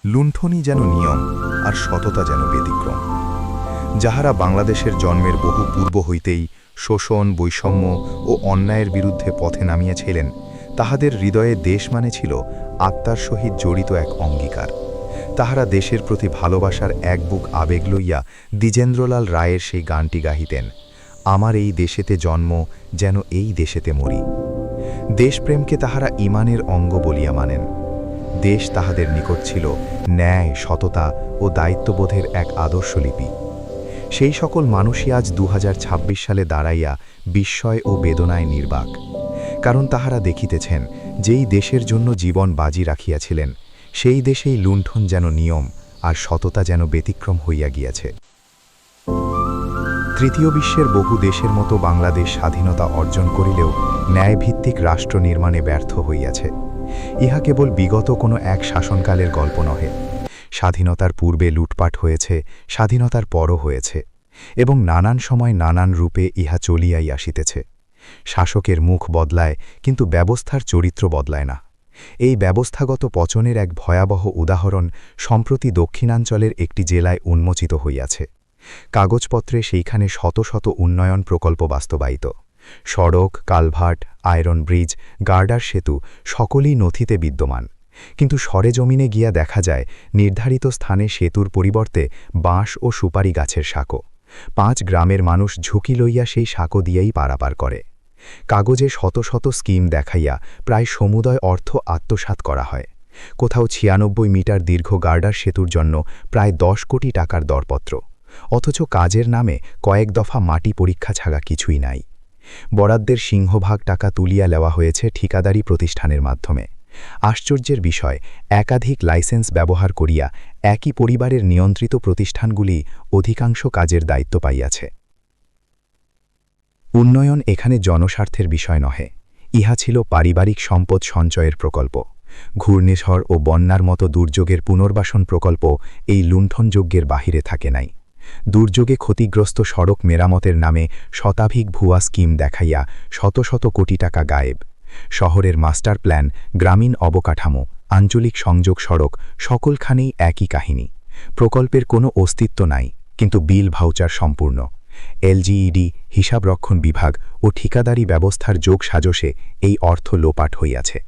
লুণ্ঠনই যেন নিয়ম আর সততা যেন ব্যতিক্রম। যাহারা বাংলাদেশের জন্মের বহু পূর্ব হইতেই শোষণ, বৈষম্য ও অন্যায়ের বিরুদ্ধে পথে নামিয়েছিলেন, তাহাদের হৃদয়ে দেশ মানে ছিল আত্মার সহিত জড়িত এক অঙ্গীকার। তাহারা দেশের প্রতি ভালোবাসার এক বুক আবেগ লইয়া দ্বিজেন্দ্রলাল রায়ের সেই গানটি গাহিতেন, আমার এই দেশেতে জন্ম, যেন এই দেশেতে মরি। দেশপ্রেমকে তাহারা ঈমানের অঙ্গ বলিয়া মানেন। দেশ তাহাদের নিকট ছিল ন্যায়, সততা ও দায়িত্ববোধের এক আদর্শলিপি। সেই সকল মানুষই আজ 2026 সালে দাঁড়াইয়া বিস্ময় ও বেদনায় নির্বাক। কারণ তাহারা দেখিতেছেন, যেই দেশের জন্য জীবন বাজি রাখিয়াছিলেন, সেই দেশেই লুণ্ঠন যেন নিয়ম আর সততা যেন ব্যতিক্রম হইয়া গিয়াছে। তৃতীয় বিশ্বের বহু দেশের মতো বাংলাদেশ স্বাধীনতা অর্জন করিলেও ন্যায়ভিত্তিক রাষ্ট্র নির্মাণে ব্যর্থ হইয়াছে। ইহা কেবল বিগত কোনো এক শাসনকালের গল্প নহে। স্বাধীনতার পূর্বে লুটপাট হয়েছে, স্বাধীনতার পরও হয়েছে, এবং নানান সময় নানান রূপে ইহা চলিয়াই আসিতেছে। শাসকের মুখ বদলায়, কিন্তু ব্যবস্থার চরিত্র বদলায় না। এই ব্যবস্থাগত পচনের এক ভয়াবহ উদাহরণ সম্প্রতি দক্ষিণাঞ্চলের একটি জেলায় উন্মোচিত হইয়াছে। কাগজপত্রে সেইখানে শত শত উন্নয়ন প্রকল্প বাস্তবায়িত। সড়ক, কালভার্ট, আয়রন ব্রিজ, গার্ডার সেতু সকলই নথিতে বিদ্যমান, কিন্তু সরেজমিনে গিয়া দেখা যায় নির্ধারিত স্থানে সেতুর পরিবর্তে বাঁশ ও সুপারি গাছের সাঁকো। 5 গ্রামের মানুষ ঝুঁকি লইয়া সেই সাঁকো দিয়েই পারাপার করে। কাগজে শত শত স্কিম দেখাইয়া প্রায় সমুদয় অর্থ আত্মসাৎ করা হয়। কোথাও 96 মিটার দীর্ঘ গার্ডার সেতুর জন্য প্রায় 10 কোটি টাকার দরপত্র, অথচ কাজের নামে কয়েক দফা মাটি পরীক্ষা ছাড়া কিছুই নাই। বরাদ্দের সিংহভাগ টাকা তুলিয়া নেওয়া হয়েছে ঠিকাদারি প্রতিষ্ঠানের মাধ্যমে। আশ্চর্যের বিষয়, একাধিক লাইসেন্স ব্যবহার করিয়া একই পরিবারের নিয়ন্ত্রিত প্রতিষ্ঠানগুলি অধিকাংশ কাজের দায়িত্ব পাইয়াছে। উন্নয়ন এখানে জনস্বার্থের বিষয় নহে, ইহা ছিল পারিবারিক সম্পদ সঞ্চয়ের প্রকল্প। ঘূর্ণিঝড় ও বন্যার মতো দুর্যোগের পুনর্বাসন প্রকল্প এই লুণ্ঠনযজ্ঞের বাহিরে থাকে নাই। দুর্যোগে ক্ষতিগ্রস্ত সড়ক মেরামতের নামে শতাধিক ভুয়া স্কিম দেখাইয়া শত শত কোটি টাকা গায়েব। শহরের মাস্টার প্ল্যান, গ্রামীণ অবকাঠামো, আঞ্চলিক সংযোগ সড়ক সকলখানেই একই কাহিনী। প্রকল্পের কোনো অস্তিত্ব নাই, কিন্তু বিল ভাউচার সম্পূর্ণ। এলজিইডি, হিসাবরক্ষণ বিভাগ ও ঠিকাদারি ব্যবস্থার যোগ সাজসে এই অর্থ লোপাট হইয়াছে।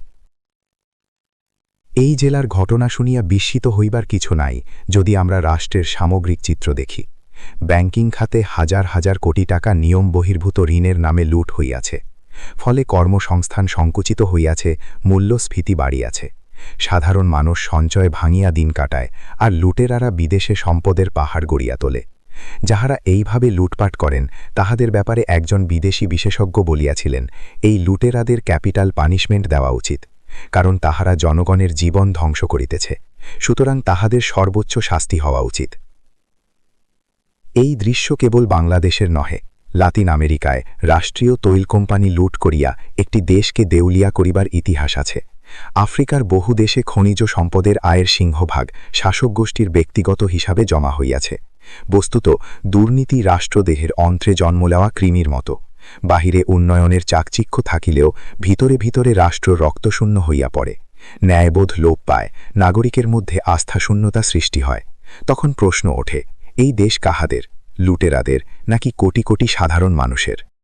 এই জেলার ঘটনা শুনিয়া বিস্মিত হইবার কিছু নাই, যদি আমরা রাষ্ট্রের সামগ্রিক চিত্র দেখি। ব্যাংকিং খাতে হাজার হাজার কোটি টাকা নিয়ম বহির্ভূত ঋণের নামে লুট হইয়াছে। ফলে কর্মসংস্থান সংকুচিত হইয়াছে, মূল্যস্ফীতি বাড়িয়াছে। সাধারণ মানুষ সঞ্চয় ভাঙিয়া দিন কাটায়, আর লুটেরারা বিদেশে সম্পদের পাহাড় গড়িয়া তোলে। যাহারা এইভাবে লুটপাট করেন, তাহাদের ব্যাপারে একজন বিদেশি বিশেষজ্ঞ বলিয়াছিলেন, এই লুটেরাদের ক্যাপিটাল পানিশমেন্ট দেওয়া উচিত, কারণ তাহারা জনগণের জীবন ধ্বংস করিতেছে। সুতরাং তাহাদের সর্বোচ্চ শাস্তি হওয়া উচিত। এই দৃশ্য কেবল বাংলাদেশের নহে, লাতিন আমেরিকায় রাষ্ট্রীয় তৈল কোম্পানি লুট করিয়া একটি দেশকে দেউলিয়া করিবার ইতিহাস আছে। আফ্রিকার বহু দেশে খনিজ সম্পদের আয়ের সিংহভাগ শাসক গোষ্ঠীর ব্যক্তিগত হিসাবে জমা হইয়াছে। বস্তুত দুর্নীতি রাষ্ট্রদেহের অন্ত্রে জন্ম নেওয়া কৃমির মতো। বাহিরে উন্নয়নের চাকচিক্য থাকিলেও ভিতরে ভিতরে রাষ্ট্র রক্তশূন্য হইয়া পড়ে। ন্যায়বোধ লোপ পায়, নাগরিকের মধ্যে আস্থাশূন্যতা সৃষ্টি হয়। তখন প্রশ্ন ওঠে, এই দেশ কাহাদের? লুটেরাদের নাকি কোটি কোটি সাধারণ মানুষের?